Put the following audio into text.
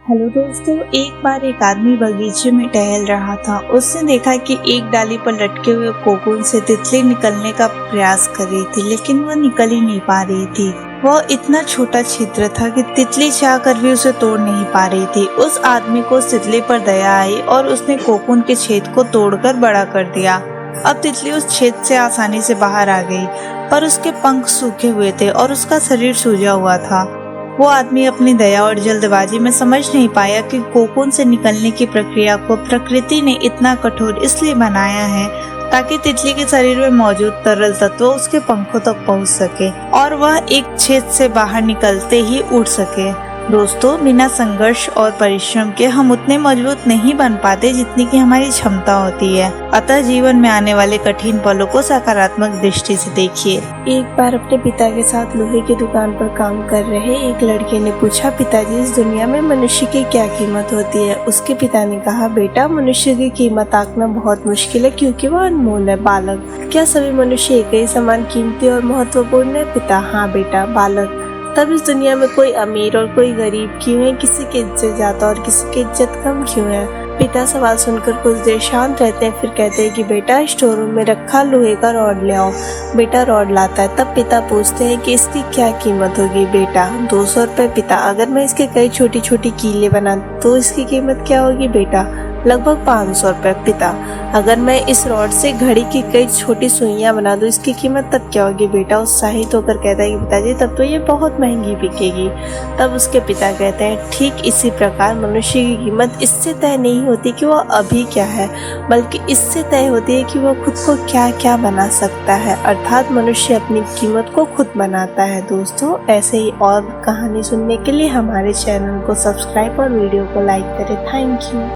Hello दोस्तों, एक बार एक आदमी बगीचे में टहल रहा था। उसने देखा कि एक डाली पर लटके हुए कोकून से तितली निकलने का प्रयास कर रही थी, लेकिन वह निकल ही नहीं पा रही थी। वह इतना छोटा छिद्र था कि तितली चाह कर भी उसे तोड़ नहीं पा रही थी। उस आदमी को उस तितली पर दया आई और उसने कोकून के छेद को तोड़कर बड़ा कर दिया। अब तितली उस छेद से आसानी से बाहर आ गई, पर उसके पंख सूखे हुए थे और उसका शरीर सूजा हुआ था। वो आदमी अपनी दया और जल्दबाजी में समझ नहीं पाया कि कोकून से निकलने की प्रक्रिया को प्रकृति ने इतना कठोर इसलिए बनाया है ताकि तितली के शरीर में मौजूद तरल तत्व उसके पंखों तक पहुंच सके और वह एक छेद से बाहर निकलते ही उड़ सके। दोस्तों, बिना संघर्ष और परिश्रम के हम उतने मजबूत नहीं बन पाते जितनी की हमारी क्षमता होती है। अतः जीवन में आने वाले कठिन पलों को सकारात्मक दृष्टि से देखिए। एक बार अपने पिता के साथ लोहे की दुकान पर काम कर रहे एक लड़के ने पूछा, पिताजी, इस दुनिया में मनुष्य की क्या कीमत होती है? उसके पिता ने कहा, बेटा, मनुष्य की कीमत आंकना बहुत मुश्किल है क्योंकि वह अनमोल है। बालक, क्या सभी मनुष्य एक ही समान कीमती और महत्वपूर्ण है? पिता, हाँ बेटा। बालक, तब इस दुनिया में कोई अमीर और कोई गरीब क्यों है? किसी की इज्जत ज्यादा और किसी की इज्जत कम क्यों है? पिता सवाल सुनकर कुछ देर शांत रहते हैं, फिर कहते हैं कि बेटा, स्टोर रूम में रखा लोहे का रॉड ले आओ। बेटा रॉड लाता है। तब पिता पूछते हैं कि इसकी क्या कीमत होगी? बेटा, 200 रुपए। पिता, अगर मैं इसके कई छोटी छोटी कीलें बना तो इसकी कीमत क्या होगी? बेटा, लगभग 500 रुपए। पिता, अगर मैं इस रॉड से घड़ी की कई छोटी सुइयां बना दूं, इसकी कीमत तब क्या होगी? बेटा उत्साहित होकर कहता है कि पिताजी, तब तो ये बहुत महंगी बिकेगी। तब उसके पिता कहते हैं, ठीक इसी प्रकार मनुष्य की कीमत इससे तय नहीं होती कि वह अभी क्या है, बल्कि इससे तय होती है कि वह खुद को क्या क्या बना सकता है। अर्थात मनुष्य अपनी कीमत को खुद बनाता है। दोस्तों, ऐसे ही और कहानी सुनने के लिए हमारे चैनल को सब्सक्राइब और वीडियो को लाइक करें। Thank you.